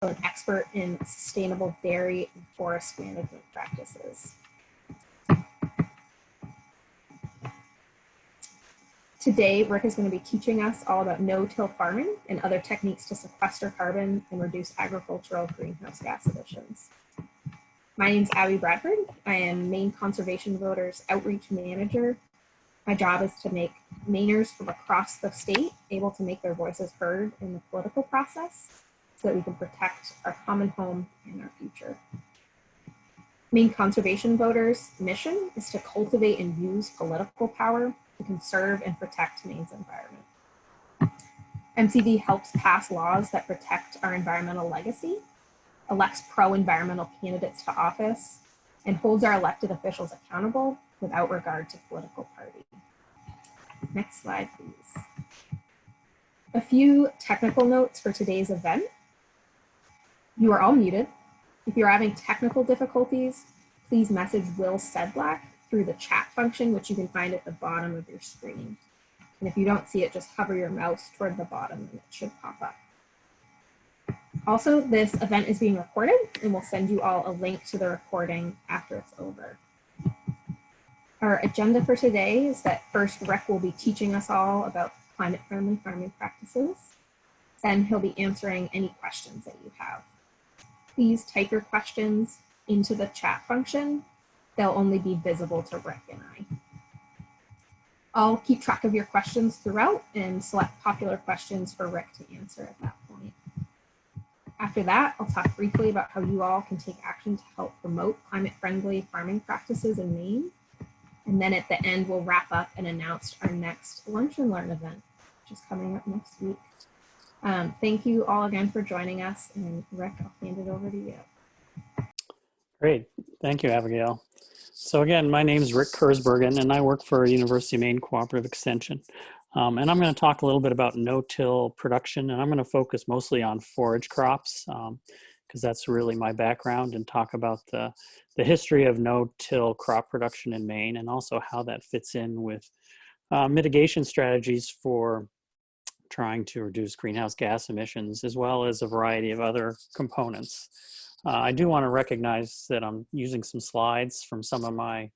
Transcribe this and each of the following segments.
an expert in sustainable dairy and forest management practices. Today, Rick is going to be teaching us all about no-till farming and other techniques to sequester carbon and reduce agricultural greenhouse gas emissions. My name is Abby Bradford. I am Maine Conservation Voters Outreach Manager. My job is to make Mainers from across the state able to make their voices heard in the political process so that we can protect our common home and our future. Maine Conservation Voters' mission is to cultivate and use political power to conserve and protect Maine's environment. MCV helps pass laws that protect our environmental legacy, elects pro-environmental candidates to office, and holds our elected officials accountable without regard to political party. Next slide, please. A few technical notes for today's event. You are all muted. If you're having technical difficulties, please message Will Sedlak through the chat function, which you can find at the bottom of your screen. And if you don't see it, just hover your mouse toward the bottom and it should pop up. Also, this event is being recorded and we'll send you all a link to the recording after it's over. Our agenda for today is that first Rick will be teaching us all about climate-friendly farming practices. Then he'll be answering any questions that you have. Please type your questions into the chat function. They'll only be visible to Rick and I. I'll keep track of your questions throughout and select popular questions for Rick to answer at that point. After that, I'll talk briefly about how you all can take action to help promote climate-friendly farming practices in Maine. And then at the end, we'll wrap up and announce our next Lunch and Learn event, which is coming up next week. Thank you all again for joining us, and Rick, I'll hand it over to you. Great, thank you, Abigail. So again, my name is Rick Kersbergen, and I work for University of Maine Cooperative Extension. And I'm going to talk a little bit about no-till production, and I'm going to focus mostly on forage crops, because that's really my background, and talk about the history of no-till crop production in Maine, and also how that fits in with mitigation strategies for trying to reduce greenhouse gas emissions, as well as a variety of other components. I do want to recognize that I'm using some slides from some of my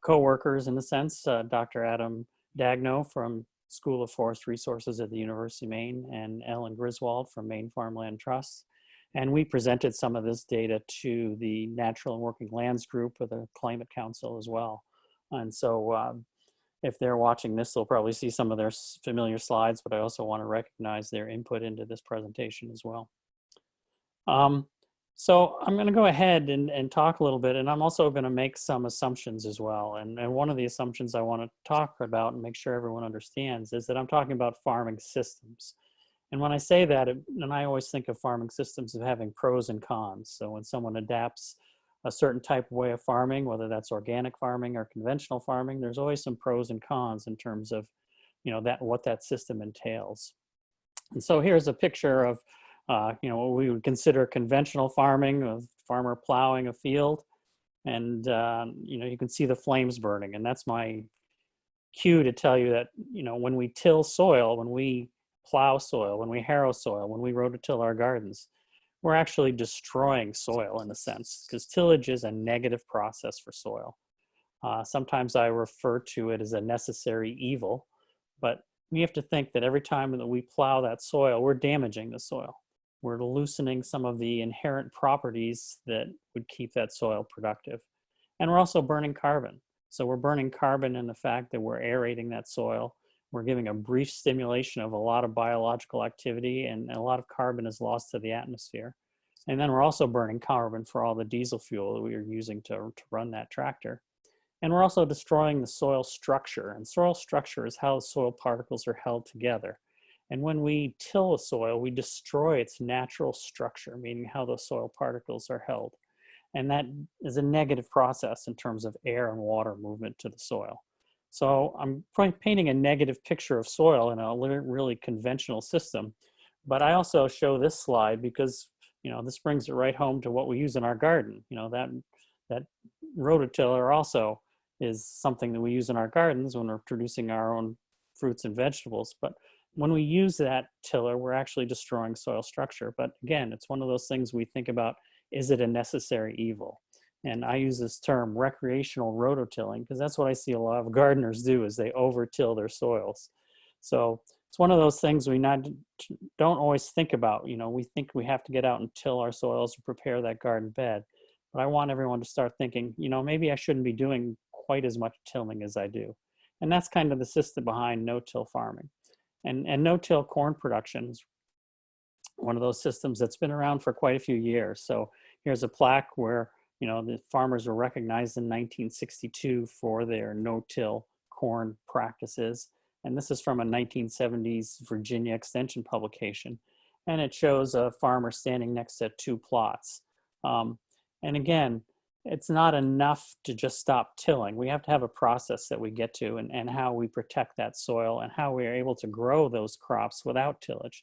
co-workers in a sense, Dr. Adam Dagno from School of Forest Resources at the University of Maine and Ellen Griswold from Maine Farmland Trust. And we presented some of this data to the Natural and Working Lands group of the Climate Council as well. And so if they're watching this, they'll probably see some of their familiar slides, but I also want to recognize their input into this presentation as well. So I'm going to go ahead and talk a little bit, and I'm also going to make some assumptions as well. And one of the assumptions I want to talk about and make sure everyone understands is that I'm talking about farming systems. And when I say that, and I always think of farming systems as having pros and cons. So when someone adapts a certain type of way of farming, whether that's organic farming or conventional farming, there's always some pros and cons in terms of, what that system entails. And so here's a picture of what we would consider conventional farming, of farmer plowing a field. And, you can see the flames burning. And that's my cue to tell you that, when we till soil, when we plow soil, when we harrow soil, when we rototill our gardens, we're actually destroying soil in a sense, because tillage is a negative process for soil. Sometimes I refer to it as a necessary evil, but we have to think that every time that we plow that soil, we're damaging the soil. We're loosening some of the inherent properties that would keep that soil productive. And we're also burning carbon. So we're burning carbon in the fact that we're aerating that soil. We're giving a brief stimulation of a lot of biological activity, and a lot of carbon is lost to the atmosphere. And then we're also burning carbon for all the diesel fuel that we are using to run that tractor. And we're also destroying the soil structure. And soil structure is how soil particles are held together. And when we till a soil, we destroy its natural structure, meaning how those soil particles are held. And that is a negative process in terms of air and water movement to the soil. So I'm painting a negative picture of soil in a really conventional system, but I also show this slide because, this brings it right home to what we use in our garden. That rototiller also is something that we use in our gardens when we're producing our own fruits and vegetables. But when we use that tiller, we're actually destroying soil structure. But again, it's one of those things we think about, is it a necessary evil? And I use this term recreational rototilling because that's what I see a lot of gardeners do, is they over-till their soils. So it's one of those things we don't always think about. You know, we think we have to get out and till our soils to prepare that garden bed. But I want everyone to start thinking, you know, maybe I shouldn't be doing quite as much tilling as I do. And that's kind of the system behind no-till farming. And no-till corn production is one of those systems that's been around for quite a few years. So here's a plaque where, you know, the farmers were recognized in 1962 for their no-till corn practices. And this is from a 1970s Virginia extension publication. And it shows a farmer standing next to two plots. And again, it's not enough to just stop tilling. We have to have a process that we get to, and how we protect that soil and how we are able to grow those crops without tillage.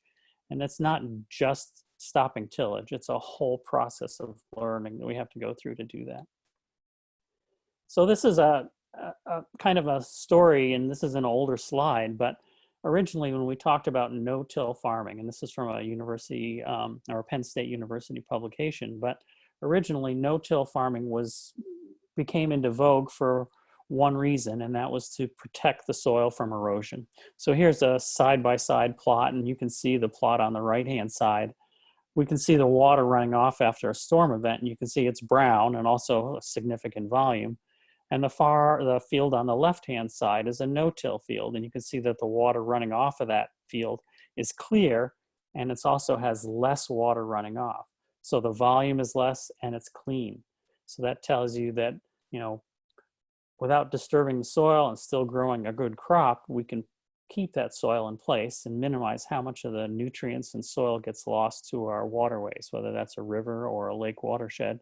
And it's not just stopping tillage. It's a whole process of learning that we have to go through to do that. So this is a kind of a story, and this is an older slide, but originally when we talked about no-till farming, and this is from a university or Penn State University publication, but originally no-till farming became into vogue for one reason, and that was to protect the soil from erosion. So here's a side-by-side plot, and you can see the plot on the right-hand side. We can see the water running off after a storm event, and you can see it's brown and also a significant volume. And the field on the left-hand side is a no-till field, and you can see that the water running off of that field is clear, and it also has less water running off. So the volume is less and it's clean. So that tells you that, you know, without disturbing the soil and still growing a good crop, we can keep that soil in place and minimize how much of the nutrients and soil gets lost to our waterways, whether that's a river or a lake watershed.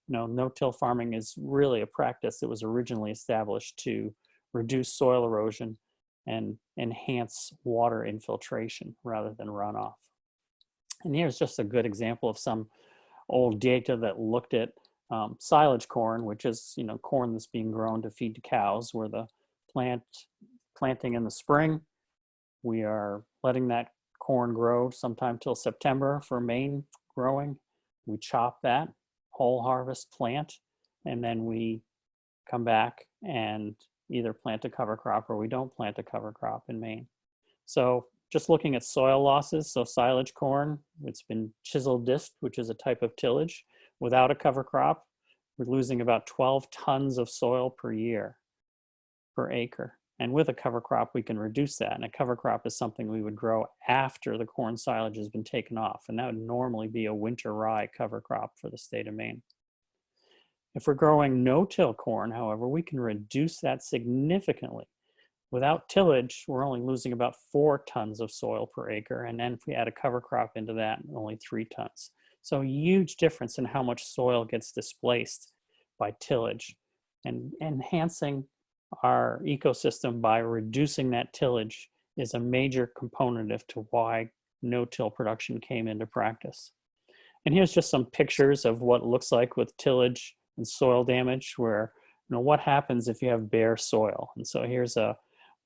You know, no-till farming is really a practice that was originally established to reduce soil erosion and enhance water infiltration rather than runoff. And here's just a good example of some old data that looked at silage corn, which is, you know, corn that's being grown to feed to cows, where the planting in the spring, we are letting that corn grow sometime till September for Maine growing. We chop that, whole harvest plant, and then we come back and either plant a cover crop or we don't plant a cover crop in Maine. So just looking at soil losses, so silage corn, it's been chisel disked, which is a type of tillage. Without a cover crop, we're losing about 12 tons of soil per year, per acre. And with a cover crop, we can reduce that. And a cover crop is something we would grow after the corn silage has been taken off. And that would normally be a winter rye cover crop for the state of Maine. If we're growing no-till corn, however, we can reduce that significantly. Without tillage, we're only losing about 4 tons of soil per acre. And then if we add a cover crop into that, only 3 tons. So a huge difference in how much soil gets displaced by tillage. And enhancing our ecosystem by reducing that tillage is a major component as to why no-till production came into practice. And here's just some pictures of what it looks like with tillage and soil damage, where, you know, what happens if you have bare soil. And so here's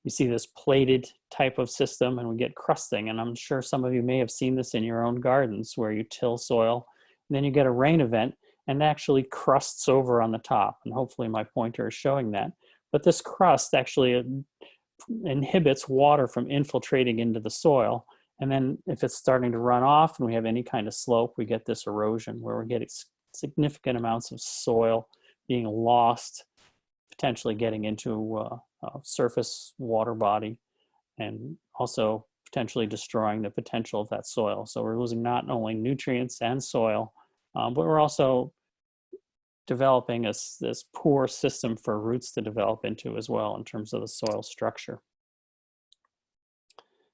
you see this plated type of system, and we get crusting. And I'm sure some of you may have seen this in your own gardens, where you till soil, and then you get a rain event, and it actually crusts over on the top. And hopefully my pointer is showing that. But this crust actually inhibits water from infiltrating into the soil. And then if it's starting to run off and we have any kind of slope, we get this erosion where we're getting significant amounts of soil being lost, potentially getting into a surface water body, and also potentially destroying the potential of that soil. So we're losing not only nutrients and soil, but we're also developing this poor system for roots to develop into as well in terms of the soil structure.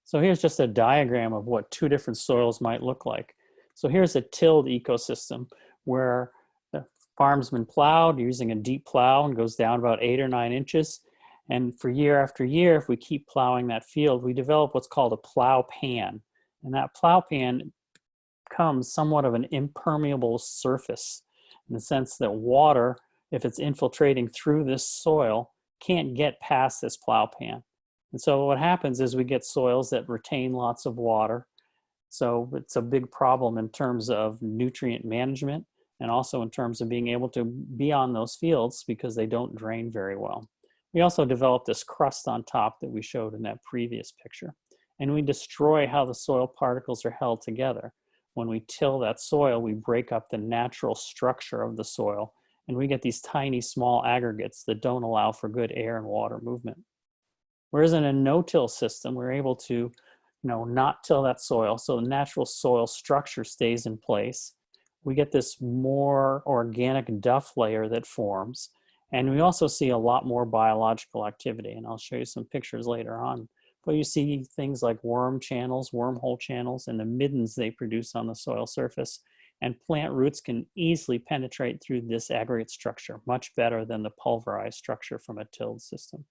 So here's just a diagram of what 2 different soils might look like. So here's a tilled ecosystem where the farm's been plowed using a deep plow and goes down about 8 or 9 inches. And for year after year, if we keep plowing that field, we develop what's called a plow pan. And that plow pan becomes somewhat of an impermeable surface, in the sense that water, if it's infiltrating through this soil, can't get past this plow pan. And so what happens is we get soils that retain lots of water. So it's a big problem in terms of nutrient management and also in terms of being able to be on those fields because they don't drain very well. We also develop this crust on top that we showed in that previous picture. And we destroy how the soil particles are held together. When we till that soil, we break up the natural structure of the soil, and we get these tiny, small aggregates that don't allow for good air and water movement. Whereas in a no-till system, we're able to not till that soil, so the natural soil structure stays in place. We get this more organic duff layer that forms, and we also see a lot more biological activity, and I'll show you some pictures later on. But you see things like worm channels, wormhole channels, and the middens they produce on the soil surface, and plant roots can easily penetrate through this aggregate structure, much better than the pulverized structure from a tilled system.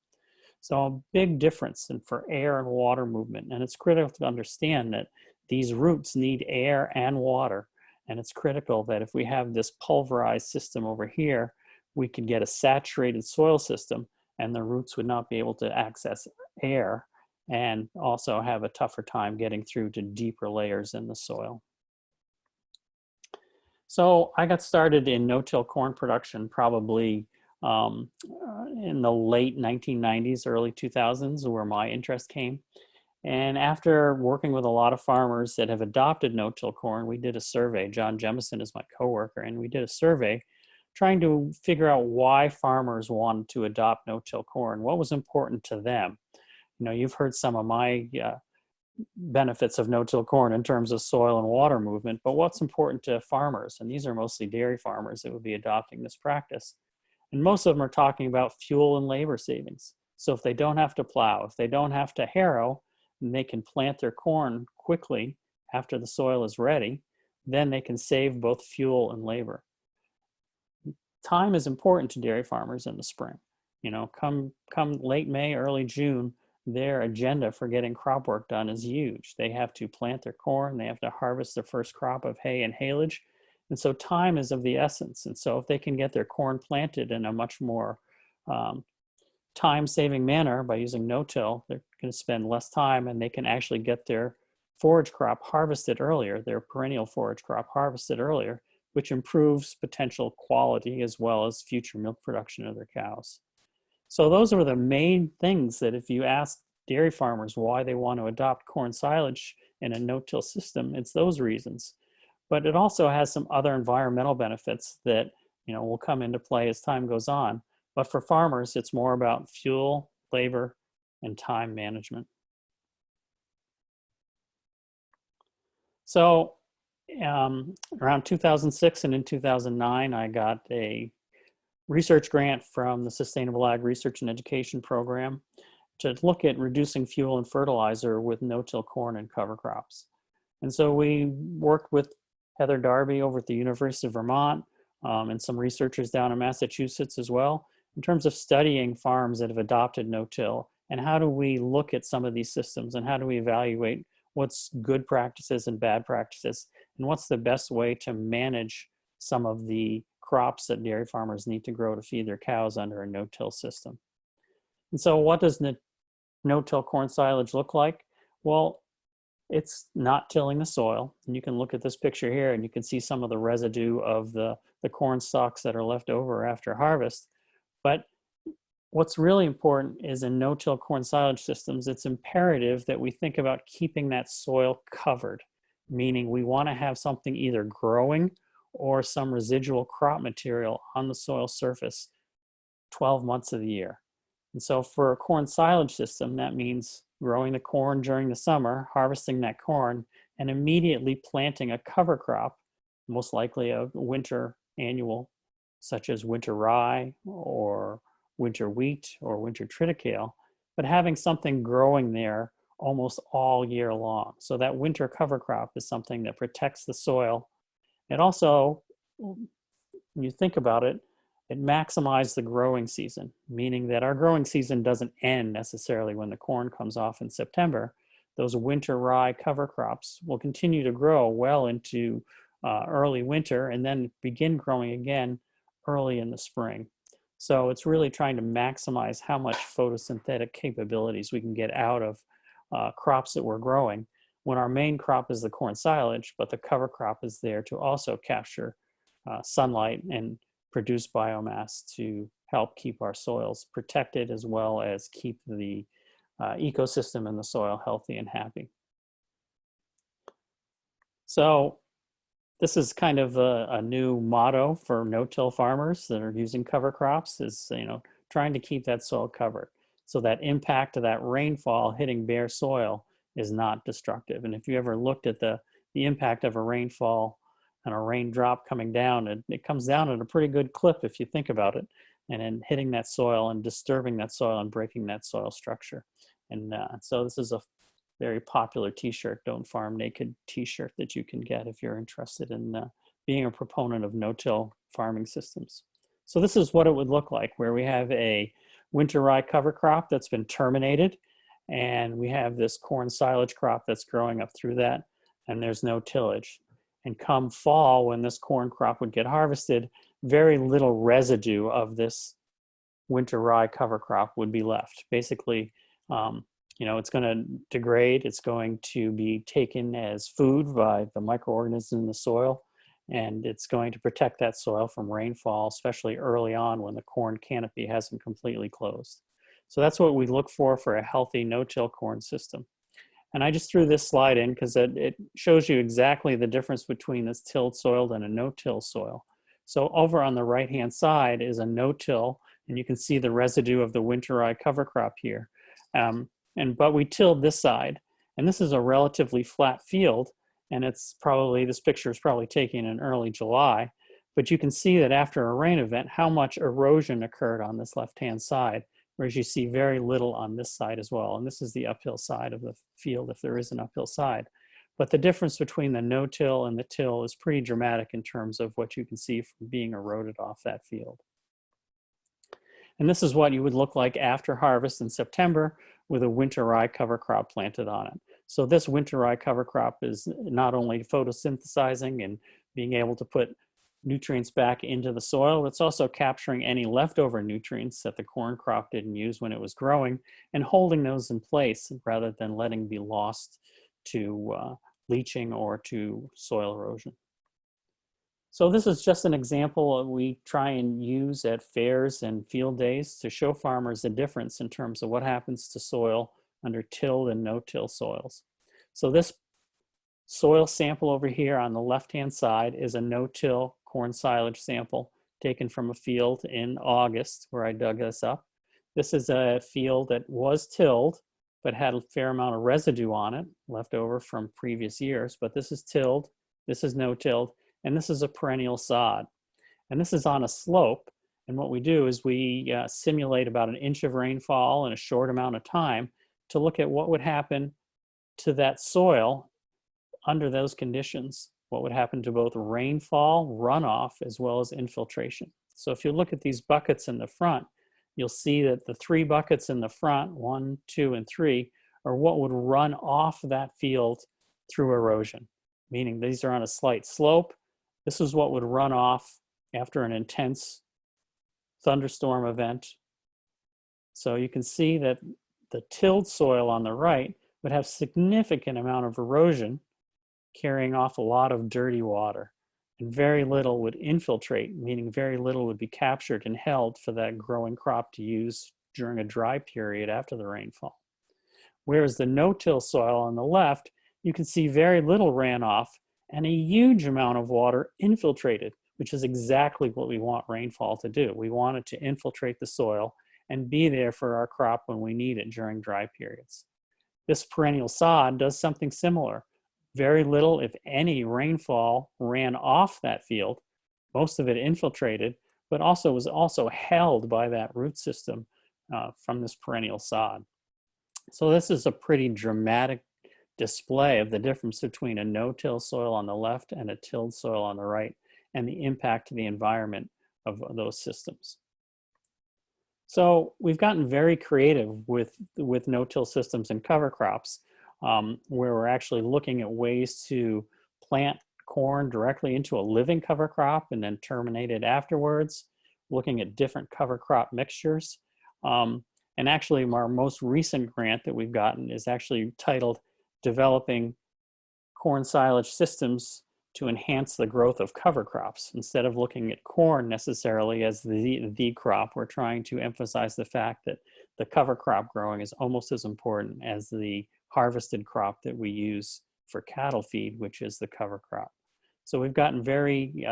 So a big difference for air and water movement. And it's critical to understand that these roots need air and water. And it's critical that if we have this pulverized system over here, we can get a saturated soil system and the roots would not be able to access air and also have a tougher time getting through to deeper layers in the soil. So I got started in no-till corn production probably in the late 1990s, early 2000s, where my interest came. And after working with a lot of farmers that have adopted no-till corn, we did a survey. John Jemison is my coworker, and we did a survey trying to figure out why farmers wanted to adopt no-till corn, what was important to them. You've heard some of my benefits of no-till corn in terms of soil and water movement, but what's important to farmers, and these are mostly dairy farmers that would be adopting this practice. And most of them are talking about fuel and labor savings. So if they don't have to plow, if they don't have to harrow, and they can plant their corn quickly after the soil is ready, then they can save both fuel and labor. Time is important to dairy farmers in the spring. Come late May, early June, their agenda for getting crop work done is huge. They have to plant their corn, they have to harvest their first crop of hay and haylage, and so time is of the essence. And so if they can get their corn planted in a much more time-saving manner by using no-till, they're going to spend less time and they can actually get their forage crop harvested earlier, their perennial forage crop harvested earlier, which improves potential quality as well as future milk production of their cows. So those are the main things that if you ask dairy farmers why they want to adopt corn silage in a no-till system, it's those reasons. But it also has some other environmental benefits that will come into play as time goes on. But for farmers, it's more about fuel, labor, and time management. So around 2006 and in 2009, I got a research grant from the Sustainable Ag Research and Education Program to look at reducing fuel and fertilizer with no-till corn and cover crops. And so we worked with Heather Darby over at the University of Vermont and some researchers down in Massachusetts as well, in terms of studying farms that have adopted no-till and how do we look at some of these systems and how do we evaluate what's good practices and bad practices and what's the best way to manage some of the crops that dairy farmers need to grow to feed their cows under a no-till system. And so what does no-till corn silage look like? Well, it's not tilling the soil. And you can look at this picture here and you can see some of the residue of the corn stalks that are left over after harvest. But what's really important is in no-till corn silage systems, it's imperative that we think about keeping that soil covered, meaning we want to have something either growing or some residual crop material on the soil surface 12 months of the year. And so for a corn silage system, that means growing the corn during the summer, harvesting that corn, and immediately planting a cover crop, most likely a winter annual, such as winter rye or winter wheat or winter triticale, but having something growing there almost all year long. So that winter cover crop is something that protects the soil. It also, when you think about it, it maximizes the growing season, meaning that our growing season doesn't end necessarily when the corn comes off in September. Those winter rye cover crops will continue to grow well into early winter and then begin growing again early in the spring. So it's really trying to maximize how much photosynthetic capabilities we can get out of crops that we're growing when our main crop is the corn silage, but the cover crop is there to also capture sunlight and produce biomass to help keep our soils protected, as well as keep the ecosystem in the soil healthy and happy. So this is kind of a new motto for no-till farmers that are using cover crops, is, you know, trying to keep that soil covered so that impact of that rainfall hitting bare soil is not destructive. And if you ever looked at the impact of a rainfall and a raindrop coming down, it comes down at a pretty good clip if you think about it, and then hitting that soil and disturbing that soil and breaking that soil structure. And so this is a very popular t-shirt, Don't Farm Naked t-shirt, that you can get if you're interested in being a proponent of no-till farming systems. So this is what it would look like, where we have a winter rye cover crop that's been terminated, and we have this corn silage crop that's growing up through that, and there's no tillage. And come fall, when this corn crop would get harvested, very little residue of this winter rye cover crop would be left. Basically, you know, it's going to degrade. It's going to be taken as food by the microorganisms in the soil, and it's going to protect that soil from rainfall, especially early on when the corn canopy hasn't completely closed. So that's what we look for a healthy no-till corn system. And I just threw this slide in because it shows you exactly the difference between this tilled soil and a no-till soil. So over on the right-hand side is a no-till, and you can see the residue of the winter rye cover crop here. But we tilled this side, and this is a relatively flat field, and it's probably, this picture is probably taken in early July, but you can see that after a rain event, how much erosion occurred on this left-hand side, whereas you see very little on this side as well. And this is the uphill side of the field, if there is an uphill side. But the difference between the no-till and the till is pretty dramatic in terms of what you can see from being eroded off that field. And this is what you would look like after harvest in September with a winter rye cover crop planted on it. So this winter rye cover crop is not only photosynthesizing and being able to put nutrients back into the soil, it's also capturing any leftover nutrients that the corn crop didn't use when it was growing and holding those in place rather than letting be lost to leaching or to soil erosion. So this is just an example we try and use at fairs and field days to show farmers the difference in terms of what happens to soil under tilled and no-till soils. So this soil sample over here on the left-hand side is a no-till corn silage sample taken from a field in August where I dug this up. This is a field that was tilled but had a fair amount of residue on it left over from previous years, but this is tilled, this is no-tilled, and this is a perennial sod. And this is on a slope. And what we do is we simulate about an inch of rainfall in a short amount of time to look at what would happen to that soil under those conditions. What would happen to both rainfall, runoff, as well as infiltration. So if you look at these buckets in the front, you'll see that the three buckets in the front, 1, 2, and 3, are what would run off that field through erosion, meaning these are on a slight slope. This is what would run off after an intense thunderstorm event. So you can see that the tilled soil on the right would have significant amount of erosion, carrying off a lot of dirty water, and very little would infiltrate, meaning very little would be captured and held for that growing crop to use during a dry period after the rainfall. Whereas the no-till soil on the left, you can see very little ran off and a huge amount of water infiltrated, which is exactly what we want rainfall to do. We want it to infiltrate the soil and be there for our crop when we need it during dry periods. This perennial sod does something similar. Very little, if any, rainfall ran off that field. Most of it infiltrated, but also was also held by that root system from this perennial sod. So this is a pretty dramatic display of the difference between a no-till soil on the left and a tilled soil on the right, and the impact to the environment of those systems. So we've gotten very creative with no-till systems and cover crops, where we're actually looking at ways to plant corn directly into a living cover crop and then terminate it afterwards. looking at different cover crop mixtures. And actually, our most recent grant that we've gotten is actually titled Developing Corn Silage Systems to Enhance the Growth of Cover Crops. Instead of looking at corn necessarily as the crop, we're trying to emphasize the fact that the cover crop growing is almost as important as the harvested crop that we use for cattle feed, which is the cover crop. So we've gotten very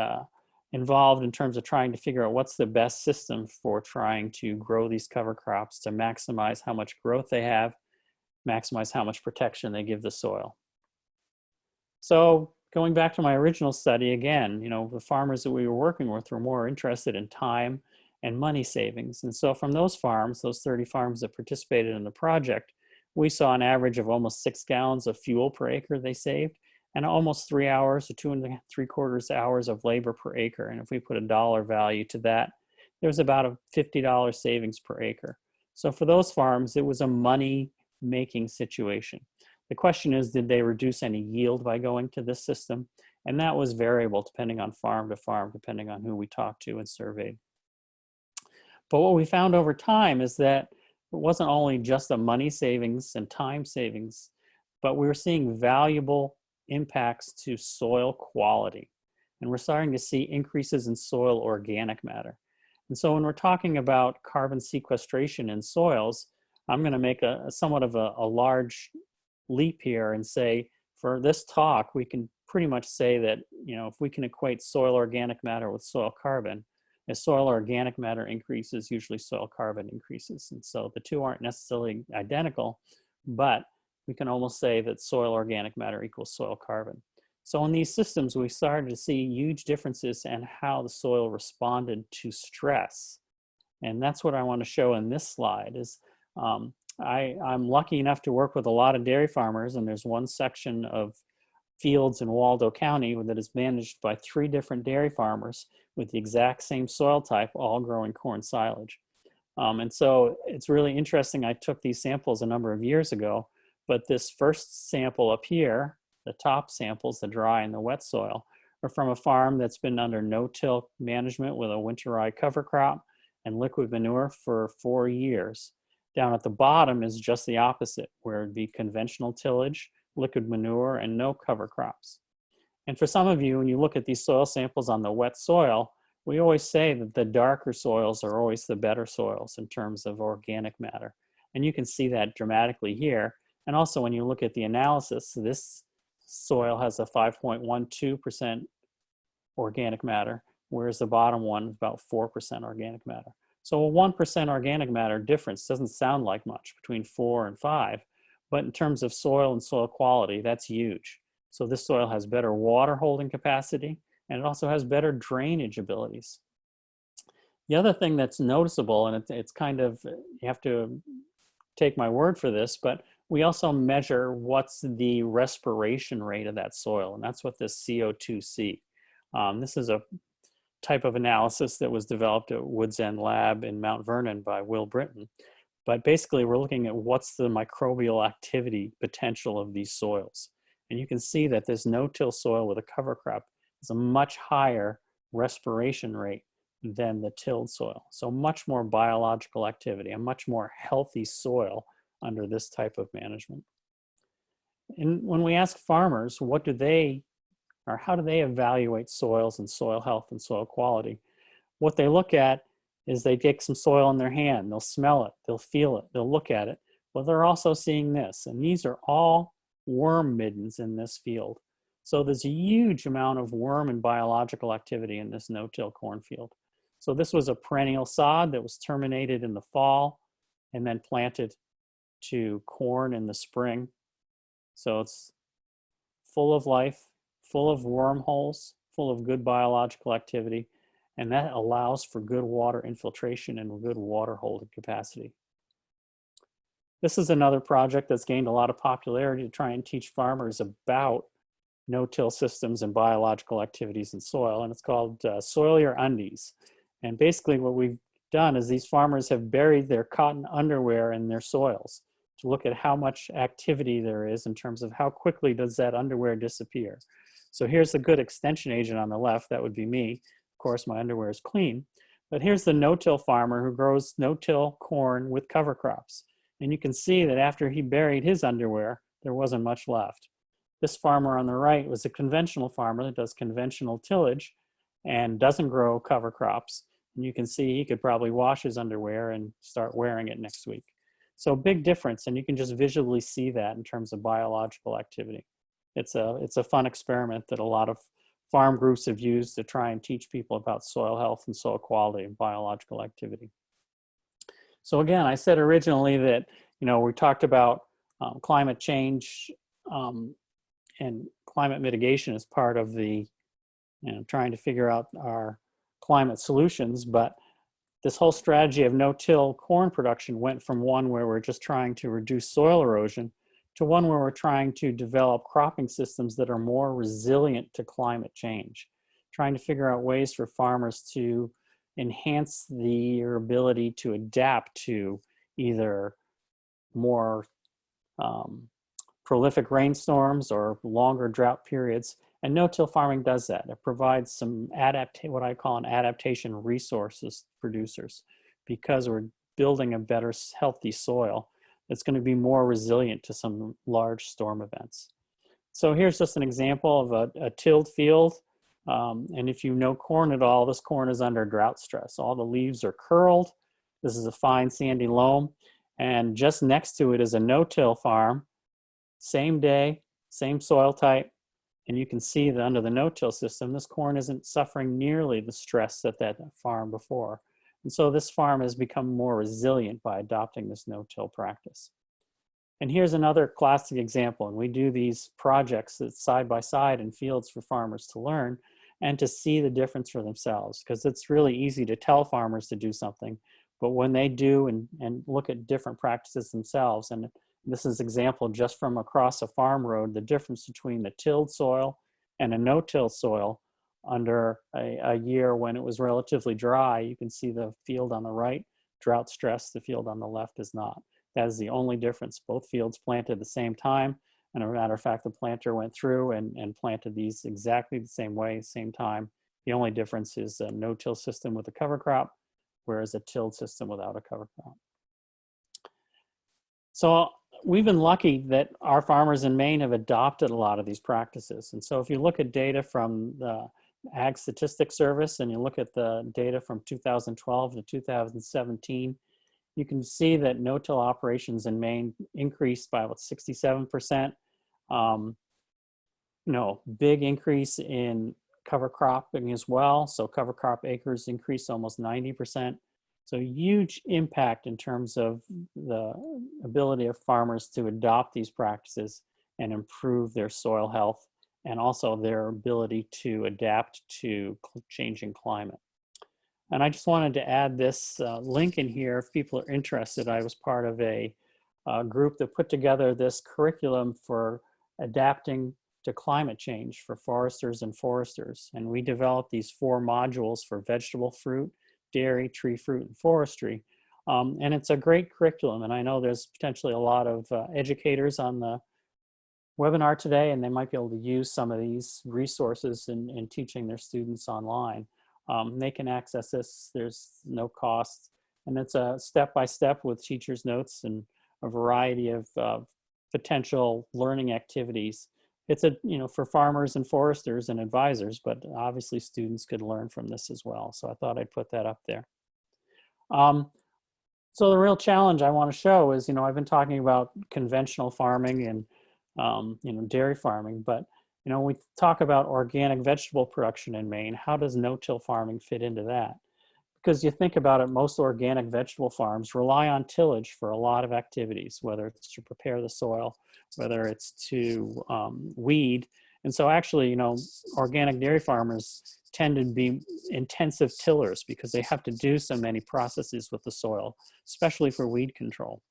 involved in terms of trying to figure out what's the best system for trying to grow these cover crops to maximize how much growth they have, maximize how much protection they give the soil. So going back to my original study again, the farmers that we were working with were more interested in time and money savings. And so from those farms, those 30 farms that participated in the project, we saw an average of almost 6 gallons of fuel per acre they saved, and almost 3 hours to 2.75 hours of labor per acre. And if we put a dollar value to that, there's about a $50 savings per acre. So for those farms, it was a money-making situation. The question is, did they reduce any yield by going to this system? And that was variable depending on farm to farm, depending on who we talked to and surveyed. But what we found over time is that it wasn't only just a money savings and time savings, but we were seeing valuable impacts to soil quality. And we're starting to see increases in soil organic matter. And so when we're talking about carbon sequestration in soils, I'm going to make somewhat of a large leap here and say, for this talk, we can pretty much say that, if we can equate soil organic matter with soil carbon, as soil organic matter increases, usually soil carbon increases. And so the two aren't necessarily identical, but we can almost say that soil organic matter equals soil carbon. So in these systems, we started to see huge differences in how the soil responded to stress. And that's what I want to show in this slide is I'm lucky enough to work with a lot of dairy farmers, and there's one section of fields in Waldo County that is managed by 3 different dairy farmers with the exact same soil type, all growing corn silage. And so it's really interesting. I took these samples a number of years ago, but this first sample up here, the top samples, the dry and the wet soil, are from a farm that's been under no-till management with a winter rye cover crop and liquid manure for 4 years. Down at the bottom is just the opposite, where it'd be conventional tillage, liquid manure, and no cover crops. And for some of you, when you look at these soil samples on the wet soil, we always say that the darker soils are always the better soils in terms of organic matter. And you can see that dramatically here. And also when you look at the analysis, this soil has a 5.12% organic matter, whereas the bottom one is about 4% organic matter. So a 1% organic matter difference doesn't sound like much, between 4 and 5, but in terms of soil and soil quality, that's huge. So this soil has better water holding capacity, and it also has better drainage abilities. The other thing that's noticeable, and it's kind of, you have to take my word for this, but we also measure what's the respiration rate of that soil, and that's what this CO2C. This is a type of analysis that was developed at Woods End Lab in Mount Vernon by Will Britton. But basically, we're looking at what's the microbial activity potential of these soils. And you can see that this no-till soil with a cover crop is a much higher respiration rate than the tilled soil. So much more biological activity, a much more healthy soil under this type of management. And when we ask farmers, how do they evaluate soils and soil health and soil quality? What they look at is they take some soil in their hand, they'll smell it, they'll feel it, they'll look at it. Well, they're also seeing this, and these are all worm middens in this field. So there's a huge amount of worm and biological activity in this no-till cornfield. So this was a perennial sod that was terminated in the fall and then planted to corn in the spring. So it's full of life, full of wormholes, full of good biological activity, and that allows for good water infiltration and good water holding capacity. This is another project that's gained a lot of popularity to try and teach farmers about no-till systems and biological activities in soil, and it's called Soil Your Undies. And basically what we've done is these farmers have buried their cotton underwear in their soils to look at how much activity there is in terms of how quickly does that underwear disappear. So here's a good extension agent on the left, that would be me. Of course, my underwear is clean. But here's the no-till farmer who grows no-till corn with cover crops. And you can see that after he buried his underwear, there wasn't much left. This farmer on the right was a conventional farmer that does conventional tillage and doesn't grow cover crops. And you can see he could probably wash his underwear and start wearing it next week. So big difference, and you can just visually see that in terms of biological activity. It's a fun experiment that a lot of farm groups have used to try and teach people about soil health and soil quality and biological activity. So again, I said originally that, we talked about climate change and climate mitigation as part of the, trying to figure out our climate solutions, but this whole strategy of no-till corn production went from one where we're just trying to reduce soil erosion to one where we're trying to develop cropping systems that are more resilient to climate change, trying to figure out ways for farmers to enhance their ability to adapt to either more prolific rainstorms or longer drought periods. And no-till farming does that. It provides some what I call an adaptation resources to producers, because we're building a better, healthy soil that's going to be more resilient to some large storm events. So here's just an example of a tilled field. And if you know corn at all, this corn is under drought stress. All the leaves are curled. This is a fine sandy loam. And just next to it is a no-till farm. Same day, same soil type. And you can see that under the no-till system, this corn isn't suffering nearly the stress at that farm before. And so this farm has become more resilient by adopting this no-till practice. And here's another classic example. And we do these projects that side by side in fields for farmers to learn and to see the difference for themselves, because it's really easy to tell farmers to do something, but when they do and look at different practices themselves, and this is an example just from across a farm road, the difference between the tilled soil and a no-till soil under a year when it was relatively dry. You can see the field on the right, drought stress, the field on the left is not. That is the only difference. Both fields planted at the same time. And as a matter of fact, the planter went through and planted these exactly the same way, same time. The only difference is a no-till system with a cover crop, whereas a tilled system without a cover crop. So we've been lucky that our farmers in Maine have adopted a lot of these practices. And so if you look at data from the Ag Statistics Service and you look at the data from 2012 to 2017, you can see that no-till operations in Maine increased by about 67%. Big increase in cover cropping as well. So cover crop acres increased almost 90%. So huge impact in terms of the ability of farmers to adopt these practices and improve their soil health, and also their ability to adapt to changing climate. And I just wanted to add this link in here if people are interested. I was part of a group that put together this curriculum for adapting to climate change for foresters and foresters. And we developed these 4 modules for vegetable, fruit, dairy, tree fruit, and forestry. And it's a great curriculum. And I know there's potentially a lot of educators on the webinar today, and they might be able to use some of these resources in teaching their students online. They can access this, there's no cost. And it's a step-by-step with teacher's notes and a variety of potential learning activities. It's for farmers and foresters and advisors, but obviously students could learn from this as well. So I thought I'd put that up there. So the real challenge I want to show is, I've been talking about conventional farming and, dairy farming, but, we talk about organic vegetable production in Maine. How does no-till farming fit into that? Because you think about it, most organic vegetable farms rely on tillage for a lot of activities, whether it's to prepare the soil, whether it's to weed. And so actually, organic dairy farmers tend to be intensive tillers because they have to do so many processes with the soil, especially for weed control.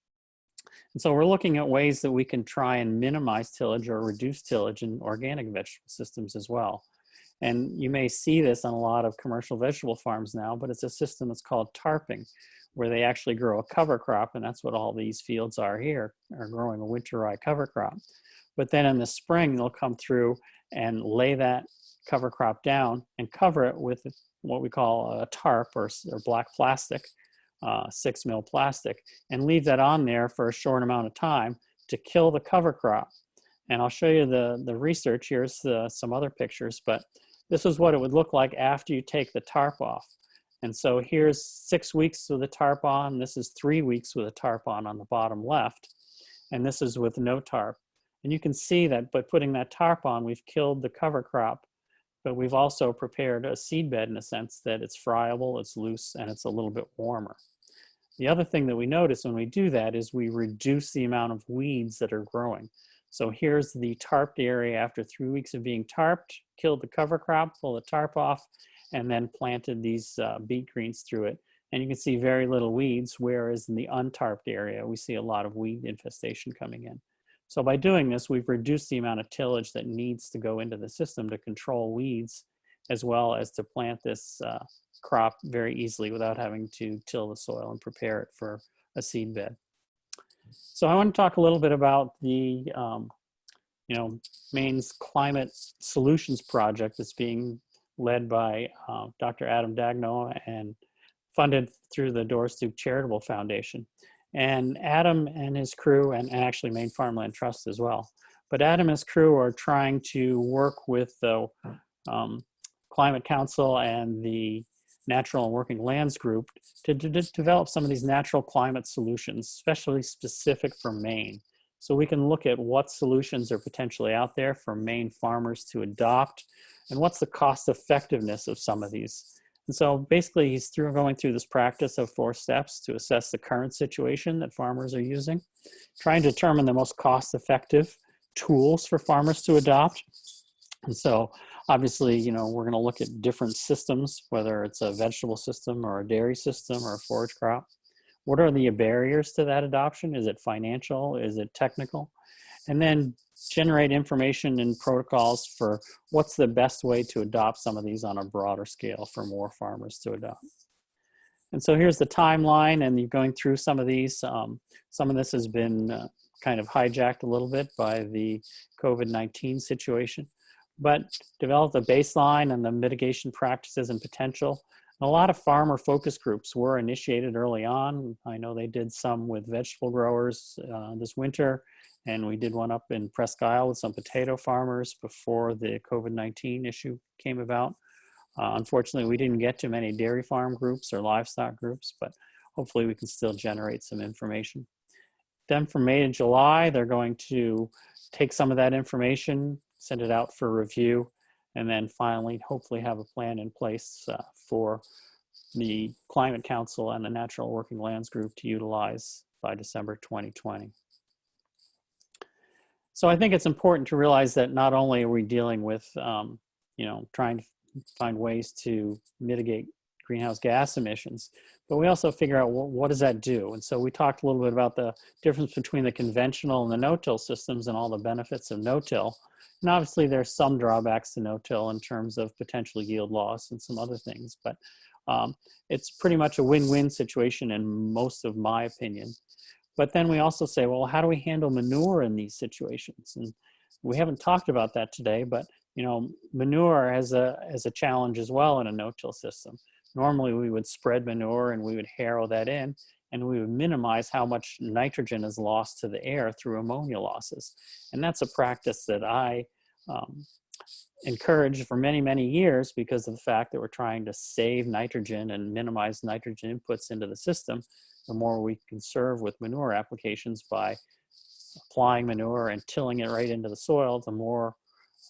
And so we're looking at ways that we can try and minimize tillage or reduce tillage in organic vegetable systems as well. And you may see this on a lot of commercial vegetable farms now, but it's a system that's called tarping, where they actually grow a cover crop, and that's what all these fields are here, are growing a winter rye cover crop. But then in the spring, they'll come through and lay that cover crop down and cover it with what we call a tarp or black plastic, 6 mil plastic, and leave that on there for a short amount of time to kill the cover crop. And I'll show you the research. Here's some other pictures, but this is what it would look like after you take the tarp off. And so here's 6 weeks with a tarp on. This is 3 weeks with a tarp on the bottom left. And this is with no tarp. And you can see that by putting that tarp on, we've killed the cover crop, but we've also prepared a seed bed in a sense that it's friable, it's loose, and it's a little bit warmer. The other thing that we notice when we do that is we reduce the amount of weeds that are growing. So here's the tarped area after 3 weeks of being tarped, killed the cover crop, pulled the tarp off, and then planted these beet greens through it. And you can see very little weeds, whereas in the untarped area, we see a lot of weed infestation coming in. So by doing this, we've reduced the amount of tillage that needs to go into the system to control weeds, as well as to plant this crop very easily without having to till the soil and prepare it for a seed bed. So I want to talk a little bit about the Maine's Climate Solutions Project that's being led by Dr. Adam Dagno and funded through the Doors to Charitable Foundation. And Adam and his crew, and actually Maine Farmland Trust as well, but Adam and his crew are trying to work with the Climate Council and the Natural and Working Lands Group to develop some of these natural climate solutions, especially specific for Maine. So we can look at what solutions are potentially out there for Maine farmers to adopt, and what's the cost effectiveness of some of these. And so basically he's going through this practice of 4 steps to assess the current situation that farmers are using, trying to determine the most cost effective tools for farmers to adopt. And so obviously, we're going to look at different systems, whether it's a vegetable system or a dairy system or a forage crop. What are the barriers to that adoption? Is it financial? Is it technical? And then generate information and protocols for what's the best way to adopt some of these on a broader scale for more farmers to adopt. And so here's the timeline, and you're going through some of these. Some of this has been kind of hijacked a little bit by the COVID-19 situation, but develop the baseline and the mitigation practices and potential. And a lot of farmer focus groups were initiated early on. I know they did some with vegetable growers this winter, and we did one up in Presque Isle with some potato farmers before the COVID-19 issue came about. Unfortunately, we didn't get to many dairy farm groups or livestock groups, but hopefully we can still generate some information. Then from May to July, they're going to take some of that information, send it out for review, and then finally, hopefully have a plan in place for the Climate Council and the Natural Working Lands Group to utilize by December 2020. So I think it's important to realize that not only are we dealing with, trying to find ways to mitigate greenhouse gas emissions, but we also figure out what does that do? And so we talked a little bit about the difference between the conventional and the no-till systems and all the benefits of no-till. And obviously there's some drawbacks to no-till in terms of potential yield loss and some other things, but it's pretty much a win-win situation in most of my opinion. But then we also say, well, how do we handle manure in these situations? And we haven't talked about that today, but manure has a challenge as well in a no-till system. Normally we would spread manure and we would harrow that in, and we would minimize how much nitrogen is lost to the air through ammonia losses. And that's a practice that I encouraged for many, many years because of the fact that we're trying to save nitrogen and minimize nitrogen inputs into the system. The more we conserve with manure applications by applying manure and tilling it right into the soil, the more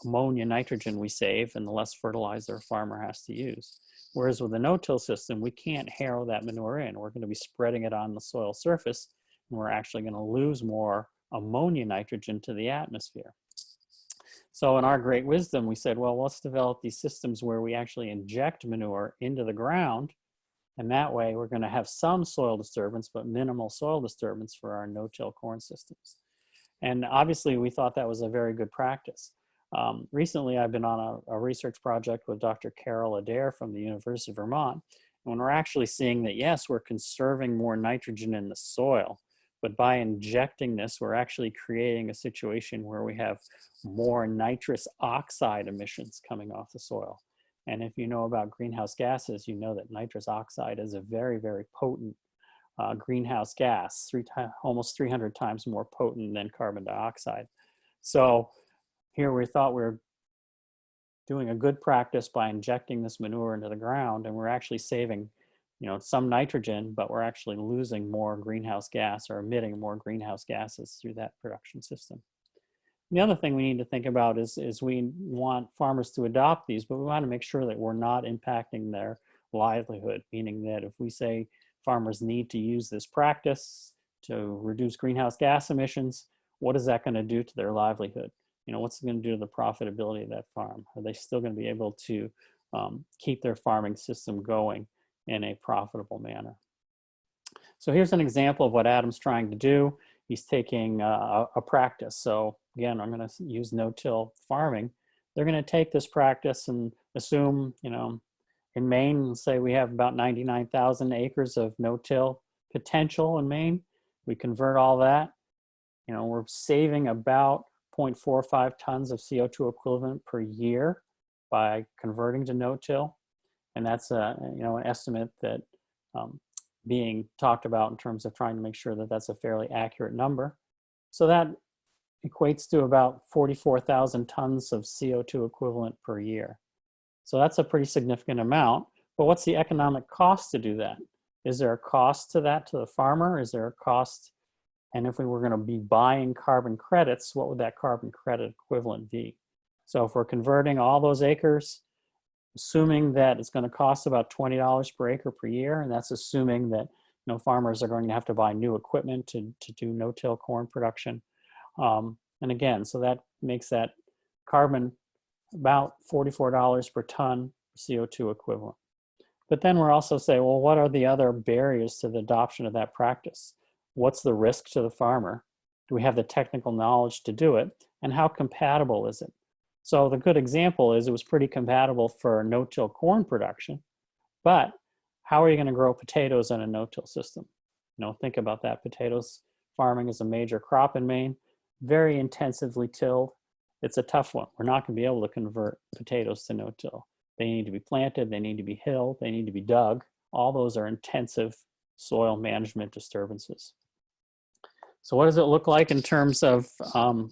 ammonia nitrogen we save and the less fertilizer a farmer has to use. Whereas with a no-till system, we can't harrow that manure in. We're going to be spreading it on the soil surface, and we're actually going to lose more ammonia nitrogen to the atmosphere. So in our great wisdom, we said, well, let's develop these systems where we actually inject manure into the ground, and that way we're going to have some soil disturbance, but minimal soil disturbance for our no-till corn systems. And obviously we thought that was a very good practice. Recently, I've been on a research project with Dr. Carol Adair from the University of Vermont, and we're actually seeing that, yes, we're conserving more nitrogen in the soil, But by injecting this, we're actually creating a situation where we have more nitrous oxide emissions coming off the soil. And if you know about greenhouse gases, you know that nitrous oxide is a very, very potent greenhouse gas, almost 300 times more potent than carbon dioxide. So here we thought we were doing a good practice by injecting this manure into the ground, and we're actually saving, some nitrogen, but we're actually losing more greenhouse gas or emitting more greenhouse gases through that production system. The other thing we need to think about is we want farmers to adopt these, but we want to make sure that we're not impacting their livelihood, meaning that if we say farmers need to use this practice to reduce greenhouse gas emissions, what is that going to do to their livelihood? What's it going to do to the profitability of that farm? Are they still going to be able to keep their farming system going in a profitable manner? So here's an example of what Adam's trying to do. He's taking a practice. So again, I'm going to use no-till farming. They're going to take this practice and assume, in Maine, say we have about 99,000 acres of no-till potential in Maine. We convert all that. We're saving about 0.45 tons of CO2 equivalent per year by converting to no-till. And that's an estimate that being talked about in terms of trying to make sure that that's a fairly accurate number. So that equates to about 44,000 tons of CO2 equivalent per year. So that's a pretty significant amount, but what's the economic cost to do that? Is there a cost to that to the farmer? Is there a cost? And if we were going to be buying carbon credits, what would that carbon credit equivalent be? So if we're converting all those acres, assuming that it's going to cost about $20 per acre per year, and that's assuming that farmers are going to have to buy new equipment to do no-till corn production. And again, so that makes that carbon about $44 per ton CO2 equivalent. But then we're also saying, well, what are the other barriers to the adoption of that practice? What's the risk to the farmer? Do we have the technical knowledge to do it? And how compatible is it? So the good example is it was pretty compatible for no-till corn production, but how are you going to grow potatoes in a no-till system? Think about that. Potatoes farming is a major crop in Maine, very intensively tilled. It's a tough one. We're not going to be able to convert potatoes to no-till. They need to be planted, they need to be hilled, they need to be dug. All those are intensive soil management disturbances. So what does it look like in terms of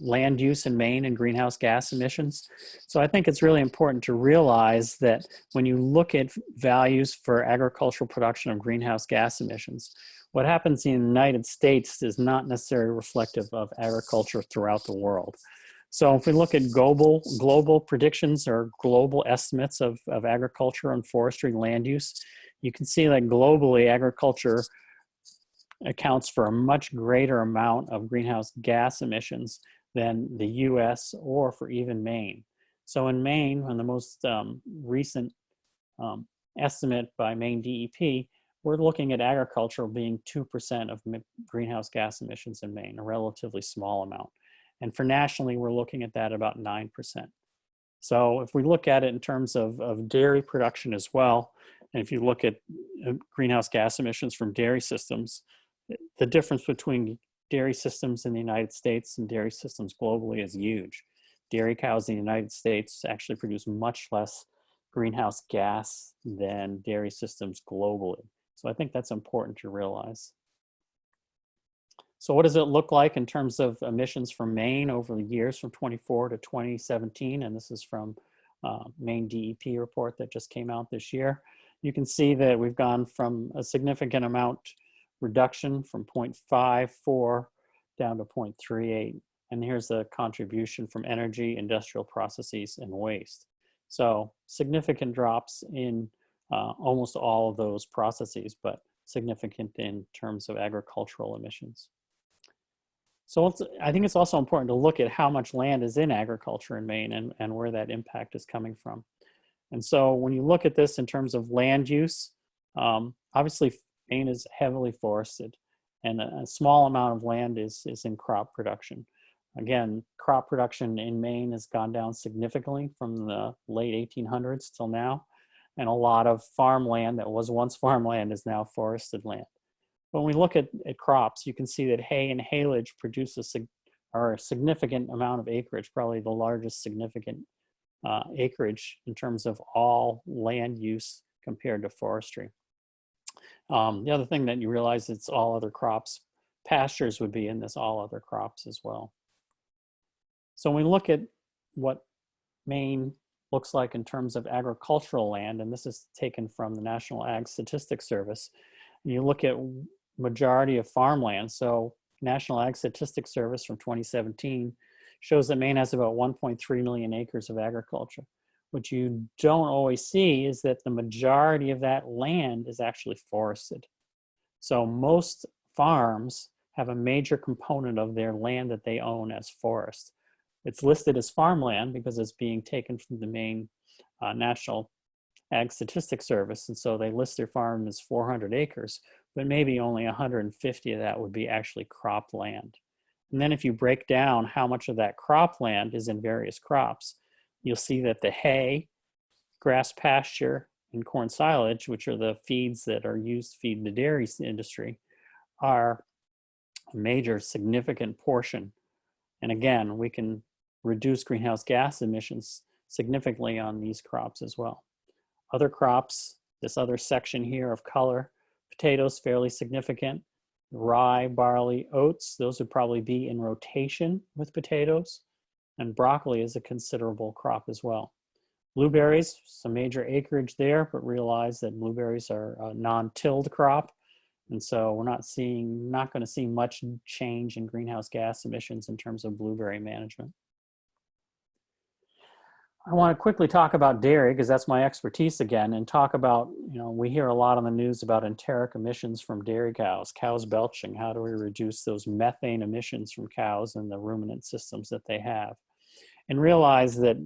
land use in Maine and greenhouse gas emissions? So I think it's really important to realize that when you look at values for agricultural production of greenhouse gas emissions, what happens in the United States is not necessarily reflective of agriculture throughout the world. So if we look at global predictions or global estimates of agriculture and forestry land use, you can see that globally agriculture accounts for a much greater amount of greenhouse gas emissions than the US or for even Maine. So in Maine, on the most recent estimate by Maine DEP, we're looking at agriculture being 2% of greenhouse gas emissions in Maine, a relatively small amount. And for nationally, we're looking at that about 9%. So if we look at it in terms of dairy production as well, and if you look at greenhouse gas emissions from dairy systems, the difference between dairy systems in the United States and dairy systems globally is huge. Dairy cows in the United States actually produce much less greenhouse gas than dairy systems globally. So I think that's important to realize. So what does it look like in terms of emissions from Maine over the years from 24 to 2017? And this is from Maine DEP report that just came out this year. You can see that we've gone from a significant amount reduction from 0.54 down to 0.38. And here's the contribution from energy, industrial processes, and waste. So significant drops in almost all of those processes, but significant in terms of agricultural emissions. So I think it's also important to look at how much land is in agriculture in Maine and where that impact is coming from. And so when you look at this in terms of land use, obviously Maine is heavily forested and a small amount of land is in crop production. Again, crop production in Maine has gone down significantly from the late 1800s till now. And a lot of farmland that was once farmland is now forested land. When we look at crops, you can see that hay and haylage produce a significant amount of acreage, probably the largest significant acreage in terms of all land use compared to forestry. The other thing that you realize, it's all other crops. Pastures would be in this all other crops as well. So when we look at what Maine looks like in terms of agricultural land, and this is taken from the National Ag Statistics Service, and you look at majority of farmland. So National Ag Statistics Service from 2017 shows that Maine has about 1.3 million acres of agriculture. What you don't always see is that the majority of that land is actually forested. So most farms have a major component of their land that they own as forest. It's listed as farmland because it's being taken from the Maine National Ag Statistics Service, and so they list their farm as 400 acres, but maybe only 150 of that would be actually crop land. And then if you break down how much of that crop land is in various crops, you'll see that the hay, grass pasture, and corn silage, which are the feeds that are used to feed the dairy industry, are a major significant portion. And again, we can reduce greenhouse gas emissions significantly on these crops as well. Other crops, this other section here of color, potatoes fairly significant, rye, barley, oats, those would probably be in rotation with potatoes, and broccoli is a considerable crop as well. Blueberries, some major acreage there, but realize that blueberries are a non-tilled crop, and so we're not going to see much change in greenhouse gas emissions in terms of blueberry management. I want to quickly talk about dairy because that's my expertise again, and talk about, we hear a lot on the news about enteric emissions from dairy cows belching. How do we reduce those methane emissions from cows and the ruminant systems that they have? And realize that,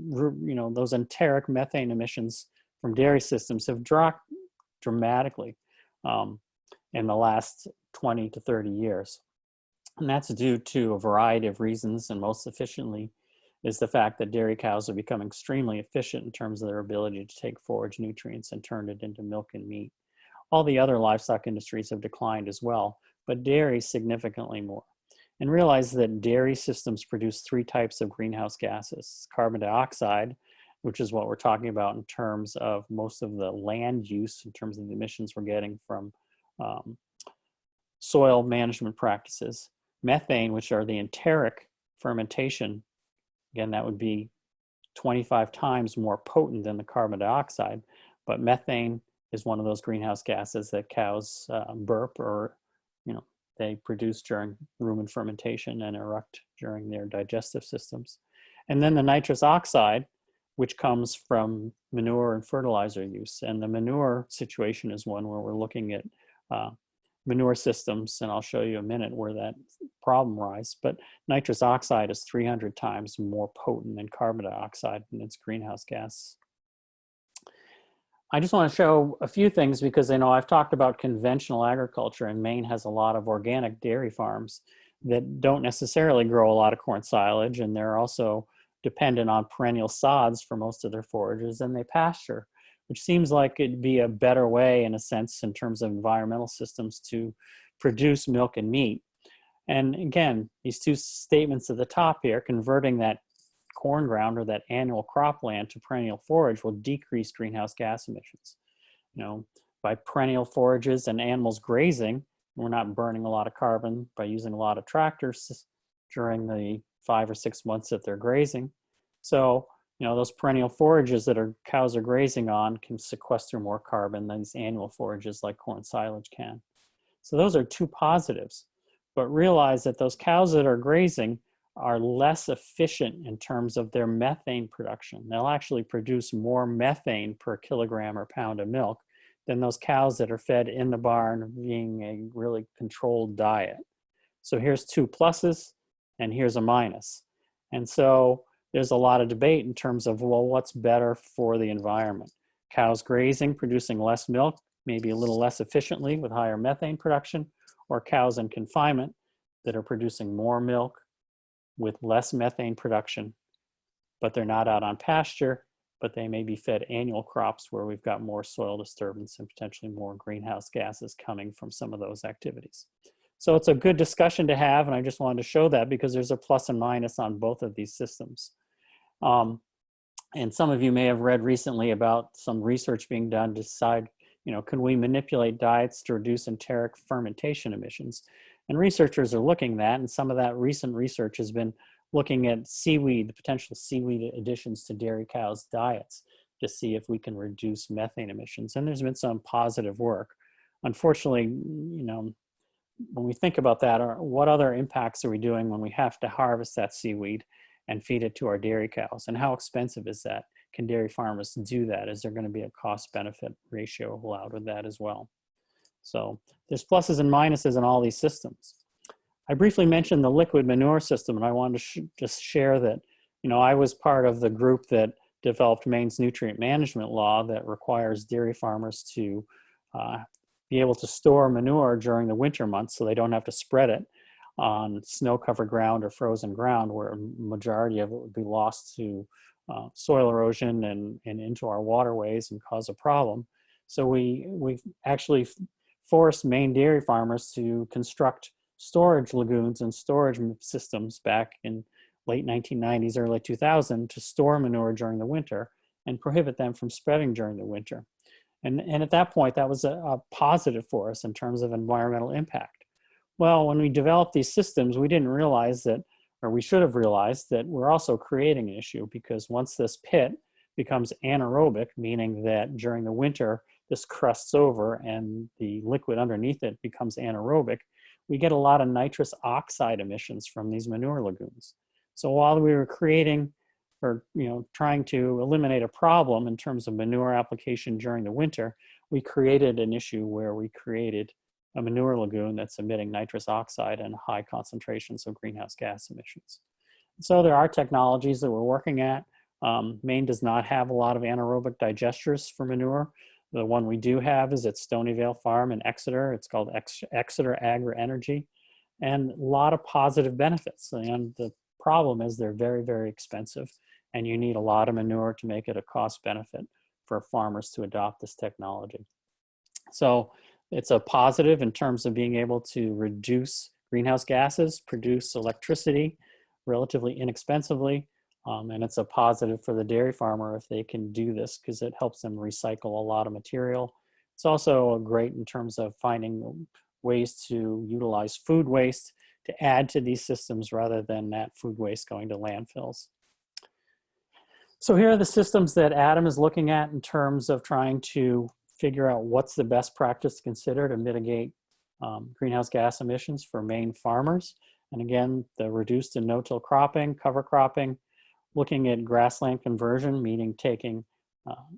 those enteric methane emissions from dairy systems have dropped dramatically in the last 20 to 30 years. And that's due to a variety of reasons, and most efficiently is the fact that dairy cows are becoming extremely efficient in terms of their ability to take forage nutrients and turn it into milk and meat. All the other livestock industries have declined as well, but dairy significantly more. And realize that dairy systems produce three types of greenhouse gases: carbon dioxide, which is what we're talking about in terms of most of the land use, in terms of the emissions we're getting from soil management practices; methane, which are the enteric fermentation. Again, that would be 25 times more potent than the carbon dioxide, but methane is one of those greenhouse gases that cows burp, or they produce during rumen fermentation and erupt during their digestive systems. And then the nitrous oxide, which comes from manure and fertilizer use. And the manure situation is one where we're looking at manure systems, and I'll show you in a minute where that problem arises. But nitrous oxide is 300 times more potent than carbon dioxide in its greenhouse gas. I just want to show a few things because I've talked about conventional agriculture, and Maine has a lot of organic dairy farms that don't necessarily grow a lot of corn silage, and they're also dependent on perennial sods for most of their forages, and they pasture, which seems like it'd be a better way, in a sense, in terms of environmental systems, to produce milk and meat. And again, these two statements at the top here, converting that corn ground or that annual cropland to perennial forage will decrease greenhouse gas emissions. By perennial forages and animals grazing, we're not burning a lot of carbon by using a lot of tractors during the 5 or 6 months that they're grazing. So, those perennial forages that cows are grazing on can sequester more carbon than these annual forages like corn silage can. So those are two positives, but realize that those cows that are grazing are less efficient in terms of their methane production. They'll actually produce more methane per kilogram or pound of milk than those cows that are fed in the barn, being a really controlled diet. So here's two pluses and here's a minus. And so there's a lot of debate in terms of, well, what's better for the environment? Cows grazing, producing less milk, maybe a little less efficiently with higher methane production, or cows in confinement that are producing more milk with less methane production, but they're not out on pasture, but they may be fed annual crops where we've got more soil disturbance and potentially more greenhouse gases coming from some of those activities. So it's a good discussion to have, and I just wanted to show that because there's a plus and minus on both of these systems. And some of you may have read recently about some research being done to decide, can we manipulate diets to reduce enteric fermentation emissions? And researchers are looking at that, and some of that recent research has been looking at seaweed, the potential seaweed additions to dairy cows' diets to see if we can reduce methane emissions. And there's been some positive work. Unfortunately, when we think about that, what other impacts are we doing when we have to harvest that seaweed and feed it to our dairy cows? And how expensive is that? Can dairy farmers do that? Is there going to be a cost-benefit ratio allowed with that as well? So there's pluses and minuses in all these systems. I briefly mentioned the liquid manure system, and I wanted to just share that, I was part of the group that developed Maine's nutrient management law that requires dairy farmers to be able to store manure during the winter months so they don't have to spread it on snow-covered ground or frozen ground where a majority of it would be lost to soil erosion and into our waterways and cause a problem. So we actually forced Maine dairy farmers to construct storage lagoons and storage systems back in late 1990s, early 2000 to store manure during the winter and prohibit them from spreading during the winter. And at that point, that was a positive for us in terms of environmental impact. Well, when we developed these systems, we didn't realize that, or we should have realized that we're also creating an issue, because once this pit becomes anaerobic, meaning that during the winter, this crusts over and the liquid underneath it becomes anaerobic, we get a lot of nitrous oxide emissions from these manure lagoons. So while we were creating or trying to eliminate a problem in terms of manure application during the winter, we created an issue where we created a manure lagoon that's emitting nitrous oxide and high concentrations of greenhouse gas emissions. So there are technologies that we're working at. Maine does not have a lot of anaerobic digesters for manure. The one we do have is at Stonyvale Farm in Exeter. It's called Exeter Agri Energy, and a lot of positive benefits. And the problem is they're very, very expensive, and you need a lot of manure to make it a cost benefit for farmers to adopt this technology. So it's a positive in terms of being able to reduce greenhouse gases, produce electricity relatively inexpensively, and it's a positive for the dairy farmer if they can do this, because it helps them recycle a lot of material. It's also great in terms of finding ways to utilize food waste to add to these systems rather than that food waste going to landfills. So here are the systems that Adam is looking at in terms of trying to figure out what's the best practice to consider to mitigate greenhouse gas emissions for Maine farmers. And again, the reduced and no-till cropping, cover cropping, looking at grassland conversion, meaning taking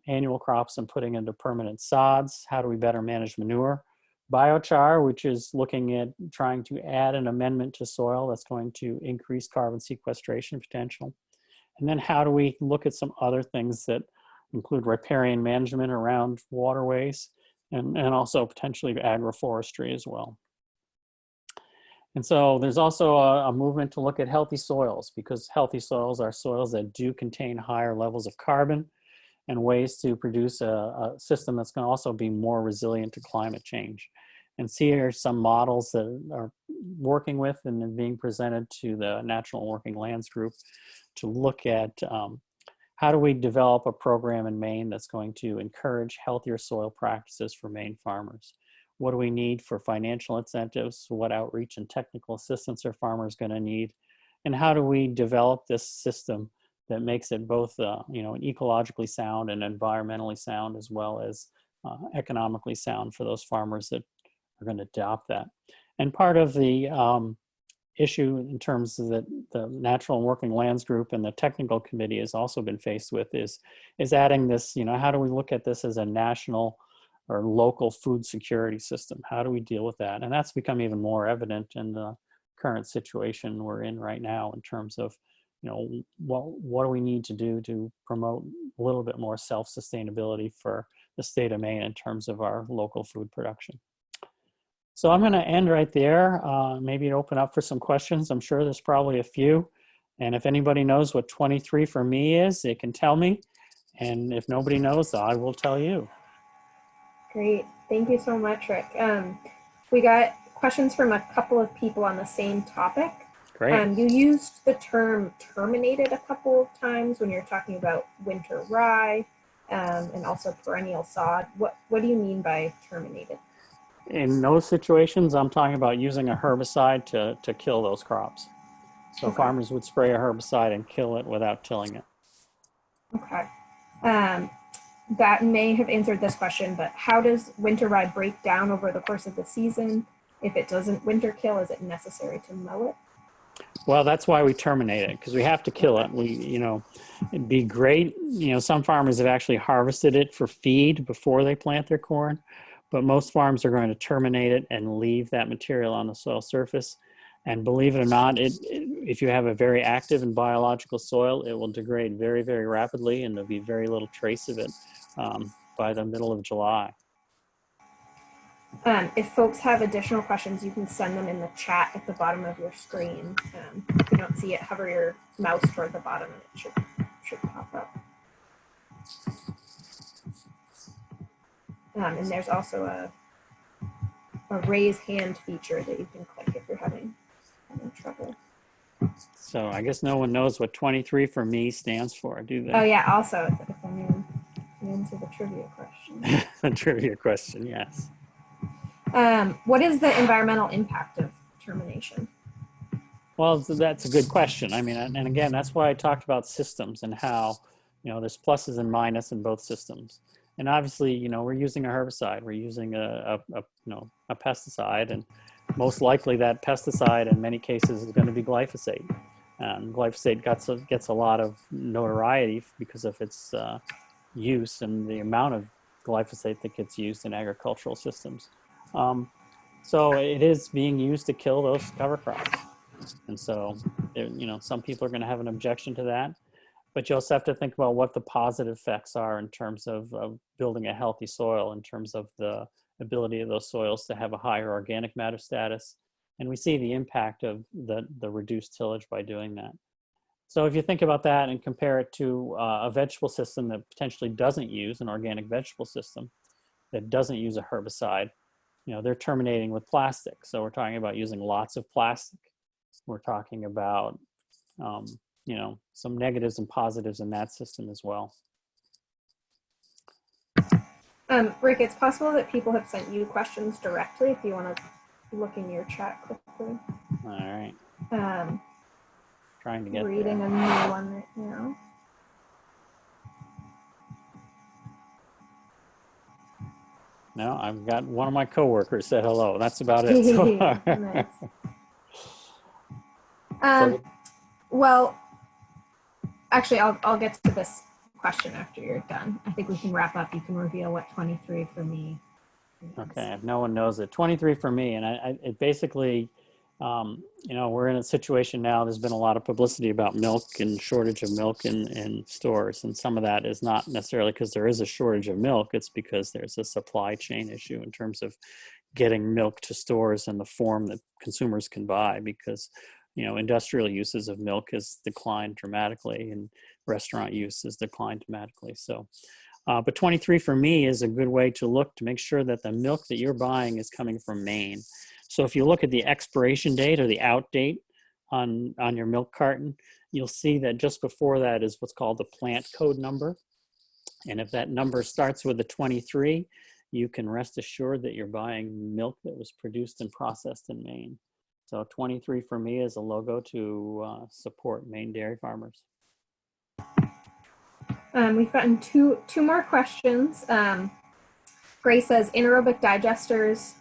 annual crops and putting into permanent sods. How do we better manage manure? Biochar, which is looking at trying to add an amendment to soil that's going to increase carbon sequestration potential. And then how do we look at some other things that include riparian management around waterways and also potentially agroforestry as well. And so there's also a movement to look at healthy soils, because healthy soils are soils that do contain higher levels of carbon, and ways to produce a system that's going to also be more resilient to climate change. And see here are some models that are working with and being presented to the Natural Working Lands Group to look at how do we develop a program in Maine that's going to encourage healthier soil practices for Maine farmers? What do we need for financial incentives? What outreach and technical assistance are farmers going to need? And how do we develop this system that makes it both an ecologically sound and environmentally sound, as well as economically sound for those farmers that are going to adopt that? And part of the issue in terms of the Natural and Working Lands Group and the technical committee has also been faced with is adding this, how do we look at this as a national or local food security system? How do we deal with that? And that's become even more evident in the current situation we're in right now in terms of, what do we need to do to promote a little bit more self-sustainability for the state of Maine in terms of our local food production. So I'm going to end right there. Maybe open up for some questions. I'm sure there's probably a few. And if anybody knows what 23 for me is, they can tell me. And if nobody knows, I will tell you. Great. Thank you so much, Rick. We got questions from a couple of people on the same topic. Great. You used the term terminated a couple of times when you're talking about winter rye and also perennial sod. What do you mean by terminated? In those situations, I'm talking about using a herbicide to kill those crops. So Okay. farmers would spray a herbicide and kill it without tilling it. Okay. That may have answered this question, but how does winter rye break down over the course of the season? If it doesn't winter kill, is it necessary to mow it? Well, that's why we terminate it, because we have to kill it. It'd be great. Some farmers have actually harvested it for feed before they plant their corn, but most farms are going to terminate it and leave that material on the soil surface. And believe it or not, if you have a very active and biological soil, it will degrade very, very rapidly, and there'll be very little trace of it by the middle of July. If folks have additional questions, you can send them in the chat at the bottom of your screen. If you don't see it, hover your mouse toward the bottom and it should pop up. And there's also a raise hand feature that you can click if you're having trouble. So I guess no one knows what 23 for me stands for, do they? Oh yeah, also if I'm into the trivia question. The trivia question, yes. What is the environmental impact of termination? Well, that's a good question. I mean, and again, that's why I talked about systems and how, there's pluses and minuses in both systems. And obviously, we're using a herbicide, we're using a pesticide, and most likely that pesticide in many cases is going to be glyphosate. Glyphosate gets a lot of notoriety because of its use and the amount of glyphosate that gets used in agricultural systems. So it is being used to kill those cover crops. And so, some people are going to have an objection to that, but you also have to think about what the positive effects are in terms of building a healthy soil, in terms of the ability of those soils to have a higher organic matter status. And we see the impact of the reduced tillage by doing that. So if you think about that and compare it to a vegetable system that potentially doesn't use an organic vegetable system, that doesn't use a herbicide, they're terminating with plastic. So we're talking about using lots of plastic. We're talking about, some negatives and positives in that system as well. Rick, it's possible that people have sent you questions directly if you want to look in your chat quickly. All right. Trying to get reading there. A new one right now. No, I've got one of my coworkers said hello. That's about it so far. Nice. Well, actually, I'll get to this question after you're done. I think we can wrap up. You can reveal what 23 for me is. Okay, if no one knows it, 23 for me, and it basically, we're in a situation now. There's been a lot of publicity about milk and shortage of milk in stores, and some of that is not necessarily because there is a shortage of milk. It's because there's a supply chain issue in terms of getting milk to stores in the form that consumers can buy, because industrial uses of milk has declined dramatically and restaurant use has declined dramatically. So, but 23 for me is a good way to look to make sure that the milk that you're buying is coming from Maine. So if you look at the expiration date or the out date on your milk carton, you'll see that just before that is what's called the plant code number. And if that number starts with a 23, you can rest assured that you're buying milk that was produced and processed in Maine. So 23 for me is a logo to support Maine dairy farmers. We've gotten two more questions. Grace says, anaerobic digesters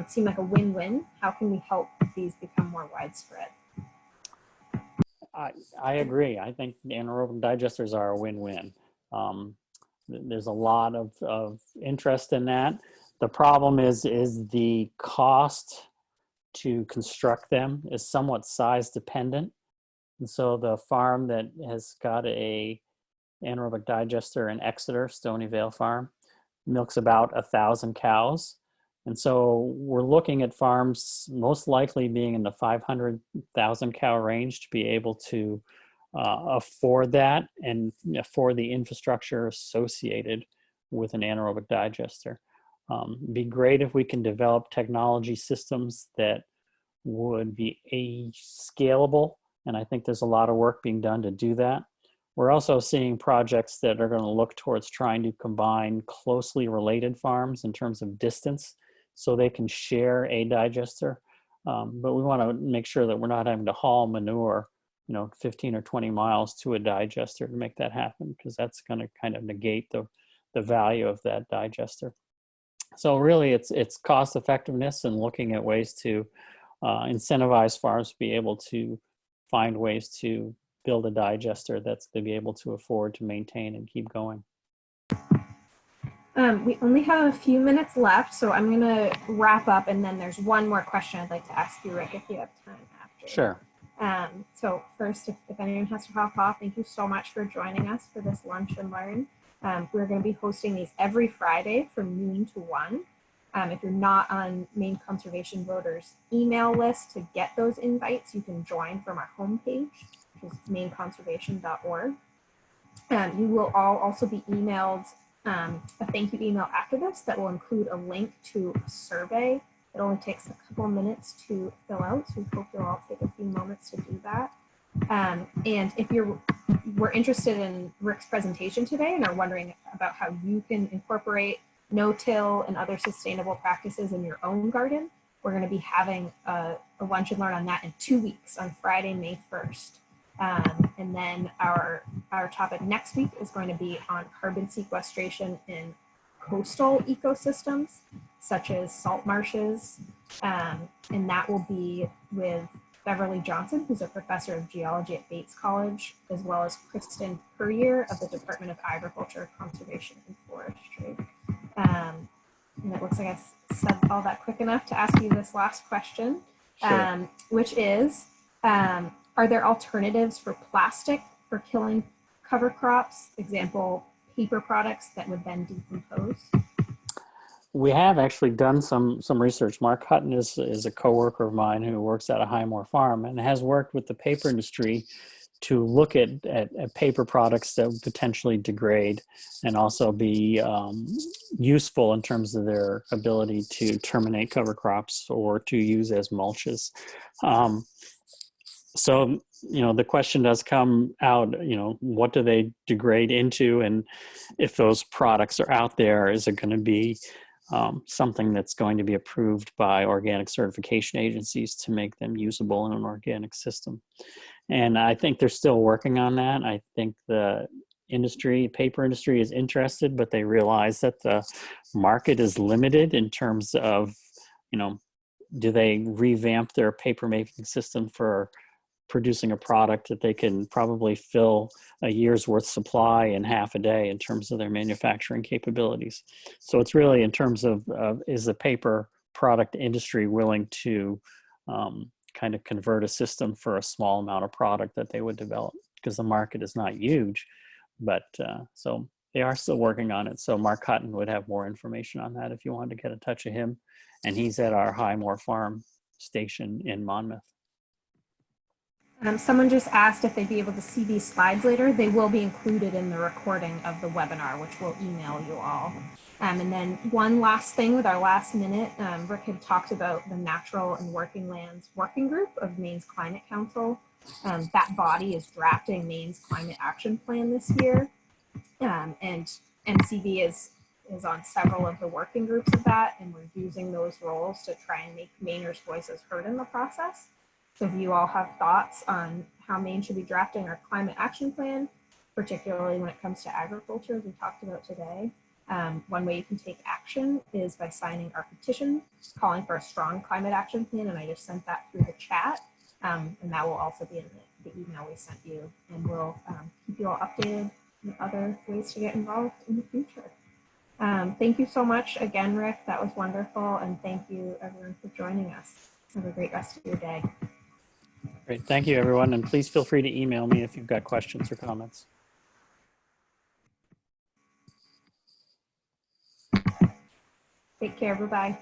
seem like a win-win. How can we help these become more widespread? I agree. I think anaerobic digesters are a win-win. There's a lot of interest in that. The problem is the cost to construct them is somewhat size dependent. And so the farm that has got a anaerobic digester in Exeter, Stony Vale Farm, milks about 1,000 cows. And so we're looking at farms most likely being in the 500,000 cow range to be able to afford that and afford the infrastructure associated with an anaerobic digester. It'd be great if we can develop technology systems that would be scalable, and I think there's a lot of work being done to do that. We're also seeing projects that are going to look towards trying to combine closely related farms in terms of distance so they can share a digester. But we want to make sure that we're not having to haul manure 15 or 20 miles to a digester to make that happen, because that's going to kind of negate the value of that digester. So really it's cost effectiveness and looking at ways to incentivize farms to be able to find ways to build a digester that's to be able to afford to maintain and keep going. We only have a few minutes left, so I'm going to wrap up, and then there's one more question I'd like to ask you, Rick, if you have time after. Sure. So first, if anyone has to hop off, thank you so much for joining us for this Lunch and Learn. We're going to be hosting these every Friday from noon to 1. If you're not on Maine Conservation Voters email list to get those invites, you can join from our homepage, which is maineconservation.org. You will all also be emailed a thank you email after this that will include a link to a survey. It only takes a couple minutes to fill out, so we hope you'll all take a few moments to do that. And if we're interested in Rick's presentation today and are wondering about how you can incorporate no-till and other sustainable practices in your own garden, we're going to be having a lunch and learn on that in 2 weeks on Friday, May 1st. And then our topic next week is going to be on carbon sequestration in coastal ecosystems, such as salt marshes. And that will be with Beverly Johnson, who's a professor of geology at Bates College, as well as Kristen Puryear of the Department of Agriculture, Conservation, and Forestry. And it looks like I said all that quick enough to ask you this last question, sure. Which is, are there alternatives for plastic for killing cover crops? Example, paper products that would then decompose? We have actually done some research. Mark Hutton is a coworker of mine who works at a Highmore farm and has worked with the paper industry to look at paper products that would potentially degrade and also be useful in terms of their ability to terminate cover crops or to use as mulches. So, the question does come out, what do they degrade into? And if those products are out there, is it going to be something that's going to be approved by organic certification agencies to make them usable in an organic system? And I think they're still working on that. I think the paper industry is interested, but they realize that the market is limited in terms of, do they revamp their paper making system for producing a product that they can probably fill a year's worth supply in half a day in terms of their manufacturing capabilities. So it's really in terms of is the paper product industry willing to kind of convert a system for a small amount of product that they would develop, because the market is not huge, but so they are still working on it. So Mark Hutton would have more information on that if you wanted to get in touch with him. And he's at our Highmore Farm station in Monmouth. Someone just asked if they'd be able to see these slides later. They will be included in the recording of the webinar, which we'll email you all. And then one last thing with our last minute, Rick had talked about the Natural and Working Lands Working Group of Maine's Climate Council. That body is drafting Maine's Climate Action Plan this year. And MCV is on several of the working groups of that, and we're using those roles to try and make Mainers' voices heard in the process. So if you all have thoughts on how Maine should be drafting our climate action plan, particularly when it comes to agriculture, as we talked about today, one way you can take action is by signing our petition calling for a strong climate action plan. And I just sent that through the chat. And that will also be in the email we sent you. And we'll keep you all updated with other ways to get involved in the future. Thank you so much again, Rick. That was wonderful. And thank you everyone for joining us. Have a great rest of your day. Great. Thank you, everyone. And please feel free to email me if you've got questions or comments. Take care. Bye-bye.